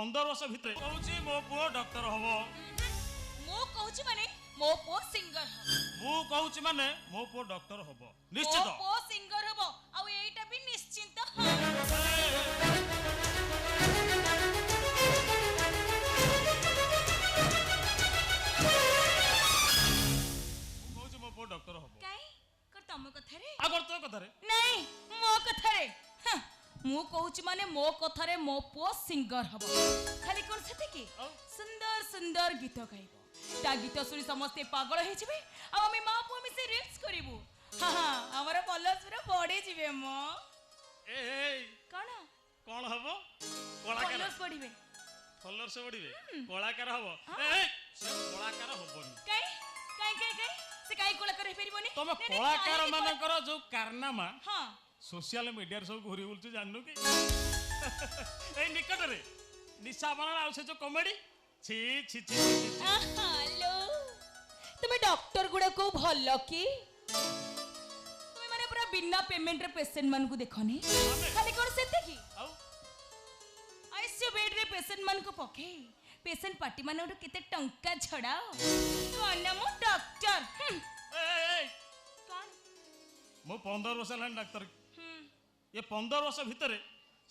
15 वर्ष भितर कहूची मो पुओ डॉक्टर हबो। मो कहूची माने मो पुओ सिंगर हबो। मु कहूची माने मो पुओ डॉक्टर हबो निश्चित। मो पुओ सिंगर हबो आ एटा भी निश्चित हां। डॉक्टर हबो काई कर तम कथा रे आगर तो कथा रे नहीं मो कथा रे मु कहूची माने मो कथा रे मो पुओ सिंगर हबो। खाली कोन सेते की सुंदर सुंदर गीत गाइबो ता गीत सुनी समस्त पागल हे जिवे आ हम मां पुओ मिसे रील्स करिवु। हां हां हमर फॉलोअर्स पूरा बढ़े जिवे मो। ए कोन कोन हबो कलाकार फॉलोअर्स बढ़िवे फॉलोअर्स बढ़िवे कलाकार हबो। ए से कलाकार हबोनी काई काई काई काई से काई कलाकार हे परिबोनी तमे कलाकार मानकर जो कारनामा हां सोशल मीडिया रे सब घुरी बुलछु जाननु की ए निकट रे निशा बनाना आ से जो कॉमेडी छी छी छी हेलो तुम डॉक्टर गुडा को भलो की तुम माने पूरा बिना पेमेंट रे पेशेंट मान को देखनी खाली कोन सेते की आईसीयू बेड रे पेशेंट मान को पखे पेशेंट पार्टी माने केते टंका छड़ाओ कोन मो डॉक्टर ए कोन मो 15 वर्ष लान डॉक्टर ये 15 वर्ष भितर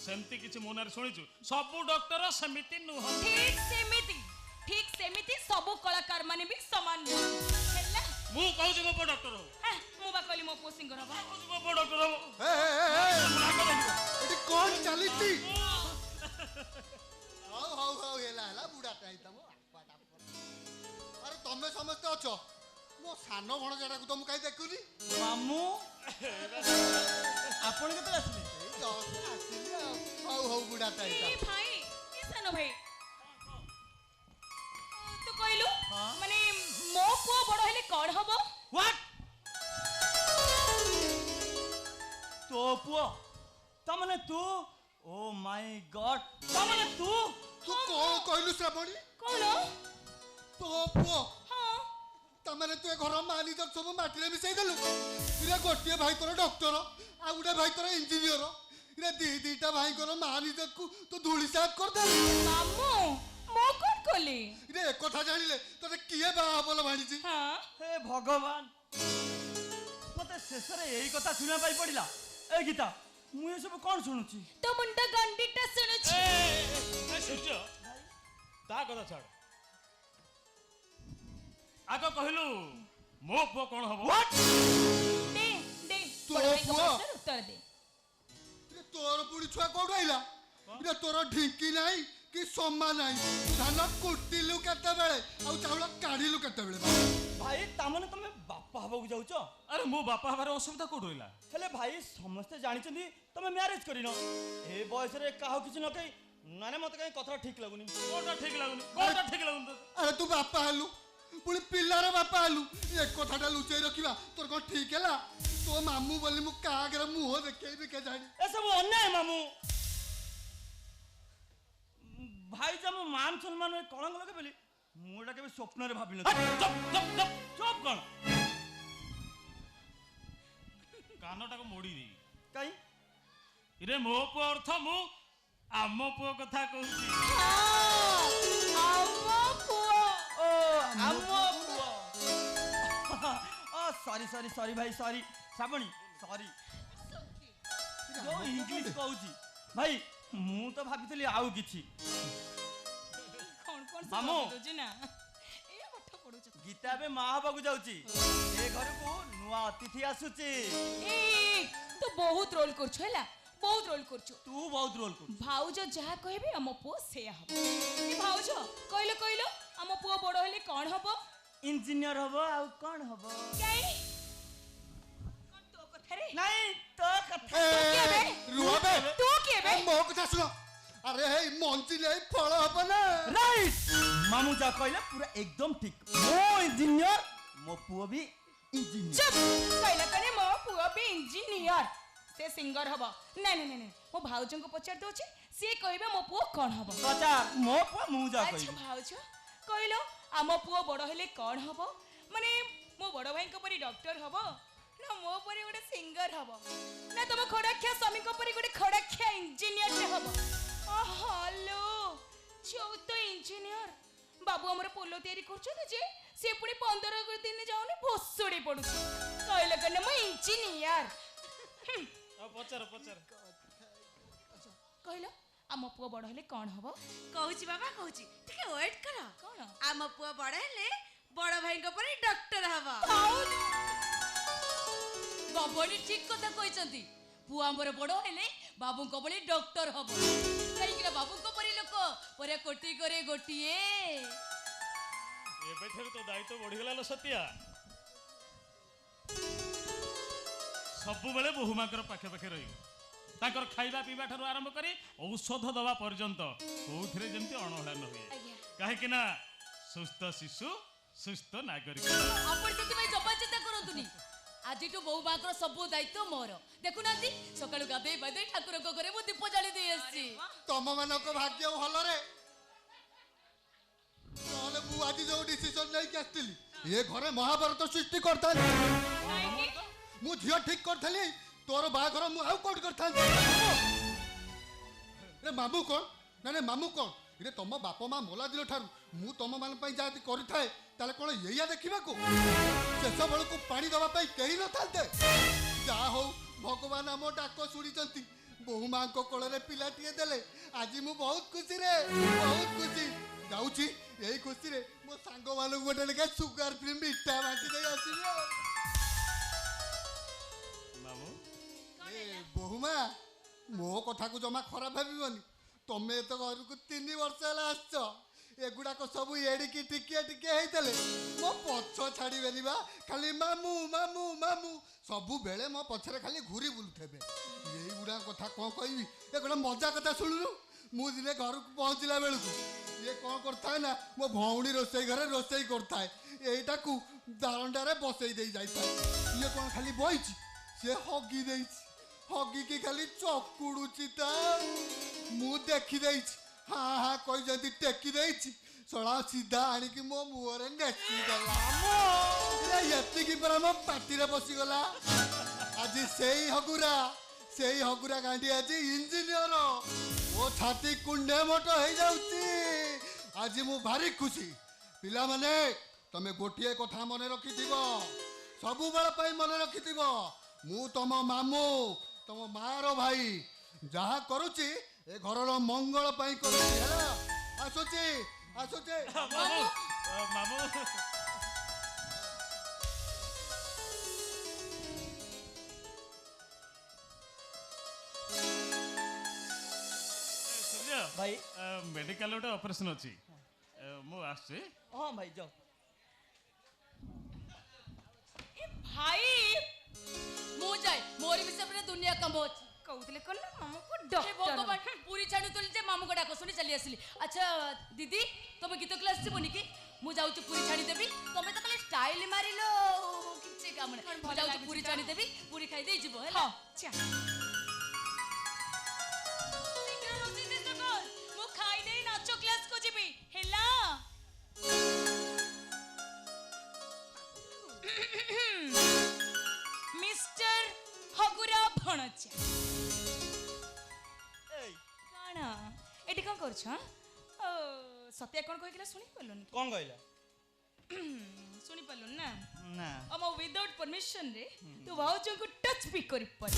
सेमती किछि मोनार सुनिछु सब डॉक्टर समिति नुह ठीक सेमिति सब कलाकार माने भी समान हैला मु कहू मो डॉक्टर हो मु बा कहली मो पो सिंगर हो मो डॉक्टर हो एटी कोन चलिति हाउ हेला बुढ़ा टाइ तमो अरे तमे समस्त अछो मो सानो भण जडा को तुम काई देखुनी मामू आपण केते आसले आसिली हाउ बुढ़ा टाइ ए भाई ए सानो भाई तो कहलु माने मो को बड़ हेले कोन हबो व्हाट तो पुओ तमने तू ओ माय गॉड तमने तू कोन कहलु श्रावणी कोन तो पुओ हां तमने तू घर मानी तो सब माटी रे मिसई देलु इरा गोटे भाई तोर डॉक्टर आ गुडा भाई तोर इंजीनियर इरा दीटा भाई को मानी को तो धूली साफ कर दे मामू मो कोन कोली रे एक कथा जानिले तते किए बा बोल भाणीजी हां हे भगवान मते शेष रे एई कथा सुना पाई पड़िला ए गीता मु ये सब कोन सुनुची तो मुंडा गंडीटा सुनुची ए सुजो ता कथा छाड़ आको कहलु मो पो कोन हबो व्हाट दे दे तो बड़ भाई को पुओ। प्रश्न उत्तर दे रे तोर पुड़ी छुआ कोड आइला रे तोर ढिंकी नाही कि सोमा नाही धान कुटिलु केते बेले आ चावल काढिलु केते बेले भाई तामने तमे बापा हबो जाउचो अरे मो बापा हबार असुविधा कोड होइला हेले भाई समस्त जानि चंदी तमे मैरिज करिनो ए बयस रे काहो किछ न कई नाने मते कई कथा ठीक लागुनी कोटा ठीक लागुनी अरे तू बापा हलु पुणी पिल्लार बापा हलु एक कथाटा लुचई रखिबा तोर को ठीक हैला तो मामू बोली मु का आगे मुंह देखेबी के जानी ए सब अन्याय मामू भाई जब मान सम्मान में कलंक लगे बोली मुटा के स्वप्न रे भाबिल चुप कौन कानटा को मोड़ी दी कहीं इरे मो पो अर्थ मु आम पो कथा कहूची आमो पुओ ओ आमो पुओ ओ सॉरी भाई सॉरी श्रावणी सॉरी जो इंग्लिश कहूची भाई मु तो भाबितली आउ किछि कौन मामू। दोजी ना ए पाठ पढुछ गीता बे मां हबकु जाउची ए घर को नुआ अतिथि आसुची ए तो बहुत रोल करछ हैला बहुत रोल करछ तू बहुत रोल कर भाउज जहा कहबे हम पुओ से हबो ए भाउज कहलो हम पुओ बड़ हेले कोन हबो इंजीनियर हबो आ कोन हबो काई कोन तो कथा रे नहीं तो कथा रुहबे तू के बे मो कथा सुनो अरे हे मंजी ले फल हबो ना राइट मामू जा कहले पूरा एकदम ठीक मो इंजीनियर मो पुओ भी इंजीनियर चुप कहला कने मो पुओ भी इंजीनियर से सिंगर हबो नहीं मो भाउजन को पचार दोछि से कहबे मो पुओ कोन हबो बचा मो पुओ मु जा अच्छा कहली भाउज कहलो आम पुओ बड़ हेले कोन हबो माने मो बड़ भाई को परी डॉक्टर हबो ना मो परी गोटे सिंगर हबो ना तुम खड़ाख्या स्वामी को परी गोटे खड़ाख्या इंजीनियर हबो ओ हेलो इंजीनियर बाबू हमर पोलो तैयारी करछथि जे से पुणी 15 दिन जाउनी भोसड़ी पडुछ कहले कने म इंजीनियर पचार पचार कहलो आम पुआ बड़ हेले कोन हबो कहूची बाबा कहूची टिके वेट करो कोन आम पुआ बड़ हेले बड़ भाई को परी डॉक्टर हवा बाबूनी ठीक कथा कहछंती पुआ हमर बड़ हेले बाबू को बड़ी डॉक्टर हबो कहि कि बाबू को परी लोक परे कोटी करे गोटिए एबे ठेर तो दायित्व बढ़ी गला लो सत्या सबु बेले बहुमाकर पाखे पाखे रहिबो ताकर खाइबा पीबा ठारू आरंभ करी औषध दवा पर्यंत कोउथरे जेंति अणहळा न होय काहे कि ना सुस्थ शिशु सुस्थ नागरिक आपण सेति भाई जबा चिंता करंतुनी आज तो बहु माकर सब दायित्व मोर देखु नांती सकाळु गादे बादे ठाकुर को करे मु दीप जाली दे आसी तम मानक भाग्य भल रे नहले मु आज जो डिसीजन नहीं आसली ये घरे महाभारत सृष्टि करता मु झियो ठीक करथली तोर बाघर मु आउ कोड करथा रे मामू कोन ना मामू कोन रे तम बाप मां मोला दिलो ठारू मु तम मान पई जाति करिथाए ताले कोन येया देखिबा को शेष बेल को पानी दवा पई केही न थालते जा हो भगवान हम डाक सुनिचंती बहु मां को कोଳରେ पिलाटिए देले आज मु बहुत खुशी रे बहुत खुशी जाउची एई खुशी रे मो सांग मानु गोटे लेके सुगर फ्री मिठा बांटी दे आसीबो मामू ए बहुमा मो कथा को जमा खराब भाबिबनी तमे तो घर को 3 वर्ष हला आछो एगुडा को सब एडिकी टिकिया टिकिया हेतले मो पछ छाडी बेनी बा खाली मामू मामू मामू सब बेले मो पछरे खाली घुरी बुलथेबे एई गुडा कथा को कहबी एगुडा मजा कथा सुनुनु मु दिने घर को पहुंचला बेल को ये कौन करता है ना मो भौणी रोसई घरे रोसई करता है एटा को दारंडा रे बसई दे जाइता ये कौन खाली बइची से हगी देइची हगी के खाली चकुड़ुची ता मु देखि देइची हाँ हाँ कोई जदी टेकी देइची सड़ा सीधा आनी कि मो मुहरे नेची गला रे यति की पर मो पाटी रे बसी गला आज सेई हगुरा गांडी आज इंजीनियर ओ छाती कुंडे मोटो हो जाउची आज मु भारी खुशी पिला माने तमे गोटिए कथा मने रखिथिबो सबु बेला पई मने रखिथिबो मु तम मामू तम मारो भाई जहा करूची ए घरर मंगल पई करूची हैला आसुची आसुची मामू मामू भाई मेडिकल गोटे ऑपरेशन अच्छी मु आसे हाँ भाई जाओ भाई मु जाय मोर विषय पर दुनिया कम अछि कहूतले कोन मामू को हे डॉक्टर भगवान पूरी छाडू तुली जे मामू को डाको सुनी चली आसली अच्छा दीदी तुम गीत क्लास से बनी कि मु जाऊ पूरी छाडी देबी तमे तो खाली स्टाइल मारिलो किछे काम नै मु जाऊ पूरी छाडी देबी पूरी खाई दे जिवो हैला चा शीघ्र रोजी से सकर मु खाई दे नाचो क्लास को जिबी हैला मिस्टर हगुरा भणचा कण एटी कौन कर सत्या कौन कह शुणी पार्लुन कौन कहला शुणी पार्लुन ना ना हम विदाउट परमिशन रे तू भाउजों को टच भी कर पर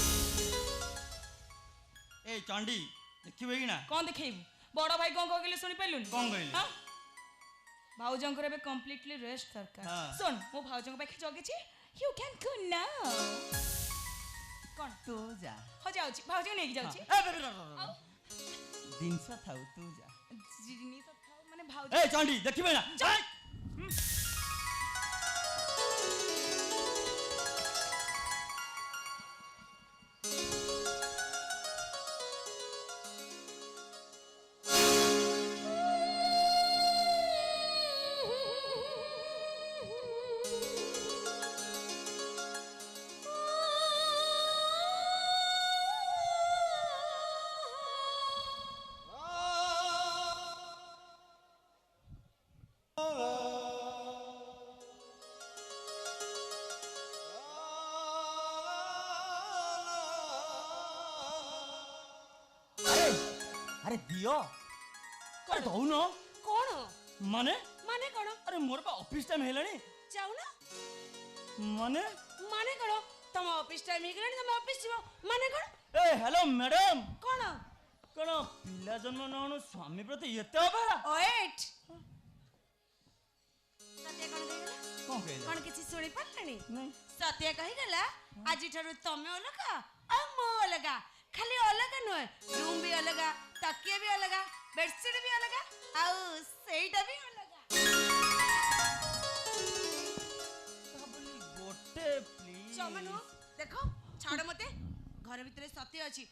ए चंडी देखिबे कि ना कौन देखैबू बड़ भाई कौन कह शुणी पार्लुन कौन कहला भाउजों को कंप्लीटली रेस्ट दरकार हाँ। सुन मो भाउजों पाखे जगे छी यू कैन गो नाउ कौन तू जा हो जाउची भाउजों नेकी जाउची दिनस थाउ तू जा जिनिस था माने भाउजों ए चंडी देखिबे ना जा। अरे दियो अरे दौनो କଣ ମାନେ ମାନେ କଣ ଆରେ ମୋର ପା ଅଫିସ ଟାଇମ ହେଲାଣି। ଯାଉନା ମାନେ ମାନେ କଣ ତମ ଅଫିସ ଟାଇମ ହେଇଗଲାଣି ତମେ ଅଫିସ ଯିବ ମାନେ କଣ ଏ ହ୍ୟାଲୋ ମ୍ୟାଡାମ, କଣ କଣ ପିଲା ଜନ୍ମ ନହଣୁ ସ୍ୱାମୀ ପ୍ରତି ଏତେ ଅବହେଳା? ଓଏଟ୍ ସତ୍ୟ କଣ କହିଗଲା କଣ କହିଲା? କଣ କିଛି ଶୁଣି ପାରିଲାନି ନାଇଁ। ସତ୍ୟ କହିଗଲା ଆଜିଠାରୁ ତମେ ଅଲଗା ଆଉ ମୁଁ ଅଲଗା ଖାଲି ଅଲଗା ନୁହେଁ ରୁମ୍ ବି ଅଲଗା ତକିଆ ବି ଅଲଗା ବେଡସିଟ୍ ବି ଅଲଗା ଆଉ ସେଇଟା ବି ଅଲଗା ଗୋଟେ ପ୍ଲିଜ ଚମନୁ ଦେଖ ଛାଡ଼ ମତେ ଘର ଭିତରେ ସତ୍ୟ ଅଛି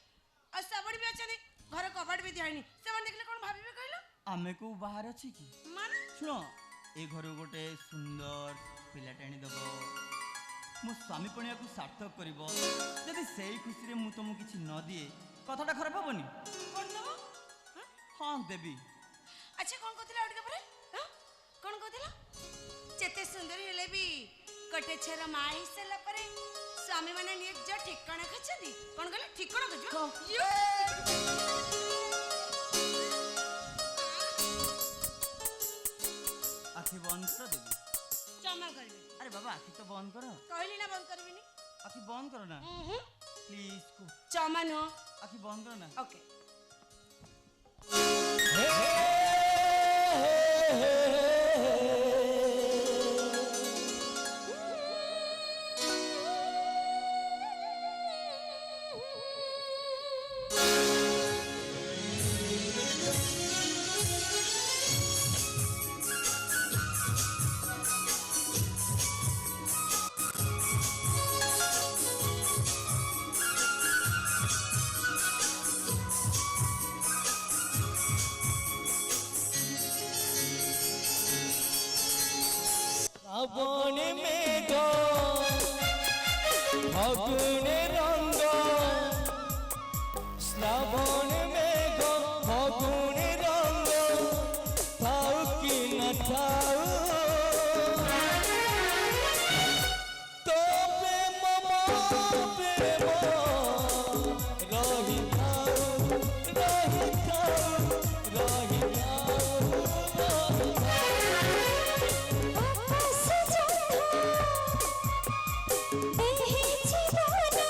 ଆଉ ଶ୍ରାବଣୀ ବି ଅଛନ୍ତି ଘର କବାଟ ବି ଦିଆହେଇନି ସେମାନେ ଦେଖିଲେ କଣ ଭାବିବେ କହିଲ ଆମେ କୋଉ ବାହାରେ ଅଛି କି? ମାନେ ଶୁଣ ଏ ଘରୁ ଗୋଟେ ସୁନ୍ଦର ପିଲାଟେ ଆଣିଦବ, ମୋ ସ୍ୱାମୀ ପଣିଆକୁ ସାର୍ଥକ କରିବ। ଯଦି ସେଇ ଖୁସିରେ ମୁଁ ତମକୁ କିଛି ନ ଦିଏ କଥାଟା ଖରାପ ହବନି? କଣ ଦବ ହଁ ଦେବି। ଆଚ୍ଛା କଣ କହୁଥିଲା ଆଉ ଟିକେ ପରେ କଣ କହୁଥିଲା ଯେତେ ସୁନ୍ଦର ହେଲେ ବି ଗୋଟେ ଛୁଆର ମା ହେଇସାରିଲା ପରେ ସ୍ୱାମୀ ମାନେ ନିଜ ଠିକଣା ଖୋଜନ୍ତି କଣ କହିଲେ ଠିକଣା ଖୋଜିବ ଆଖି ବନ୍ଦ କର ଦେବି। ଜମା କରିବେ ଆରେ ବାବା ଆଖି ତ ବନ୍ଦ କର। କହିଲି ନା ବନ୍ଦ କରିବିନି ଆଖି ବନ୍ଦ କର ନା ପ୍ଲିଜ। ଜମା ନୁହଁ ଆଖି ବନ୍ଦ କର ନା। ଓକେ শ্রাবণ মেঘ ফাগুনে রঙ্গ, শ্রাবণ মেঘ ফাগুনে রঙ্গ, থাও কি না থাও তবে মম প্রেম রহিথাও রহিথাও রহিথাও আকাশ জোড়া দেহে জীবন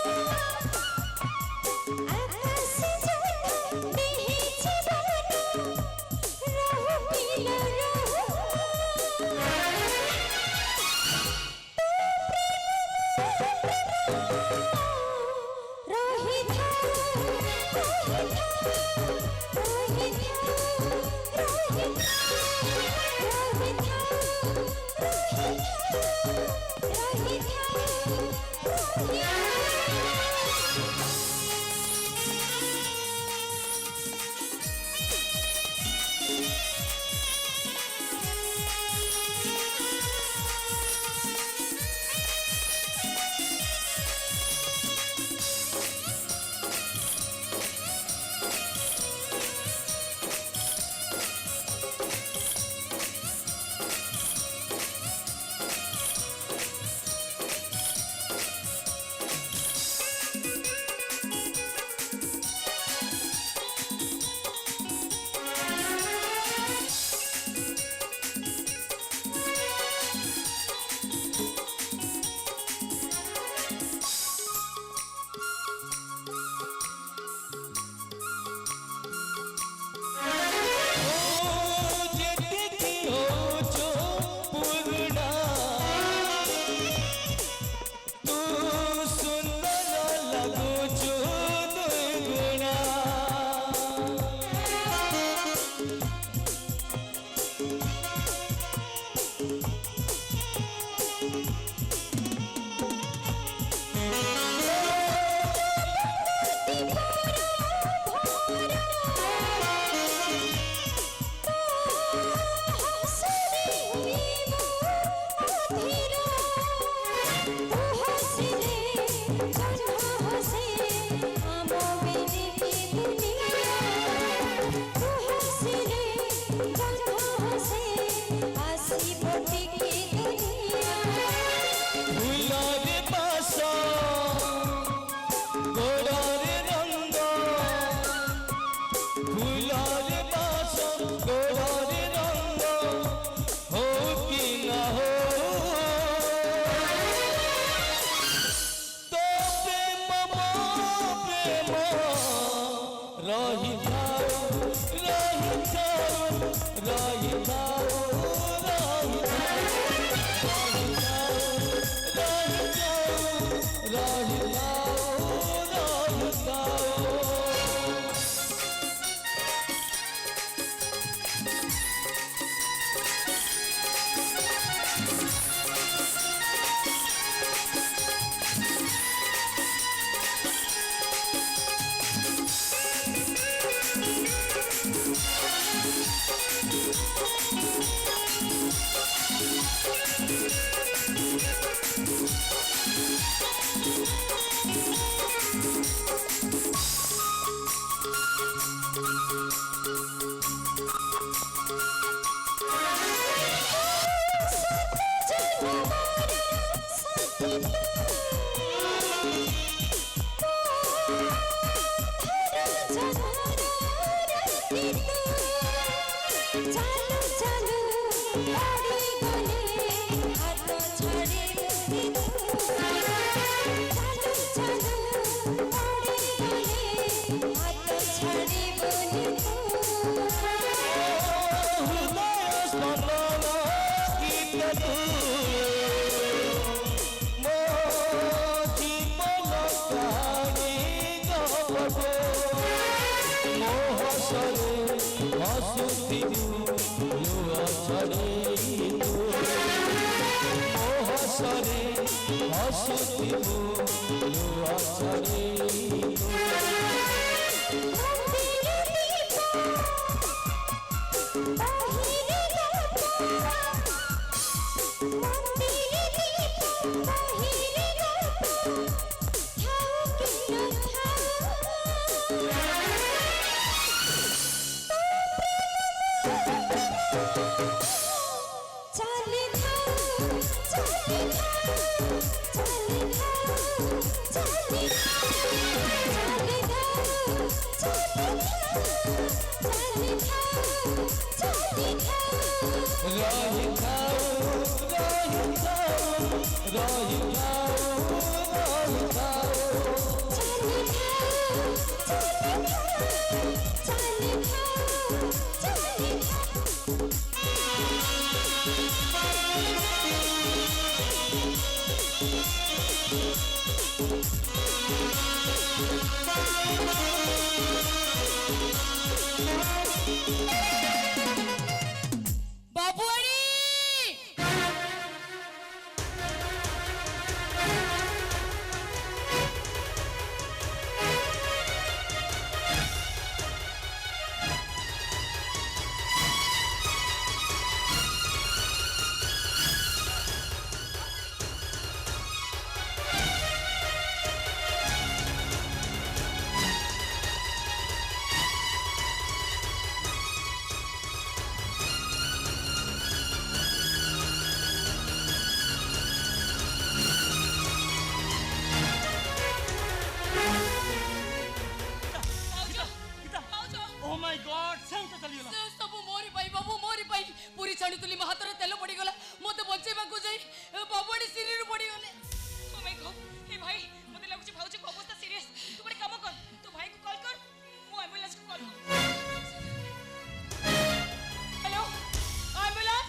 ସବୁ ମୋରି ପାଇଁ ବାବୁ ମୋରି ପାଇଁ ପୁରୀ ଛାଣୁଥିଲି ମୋ ହାତରେ ତେଲ ପଡି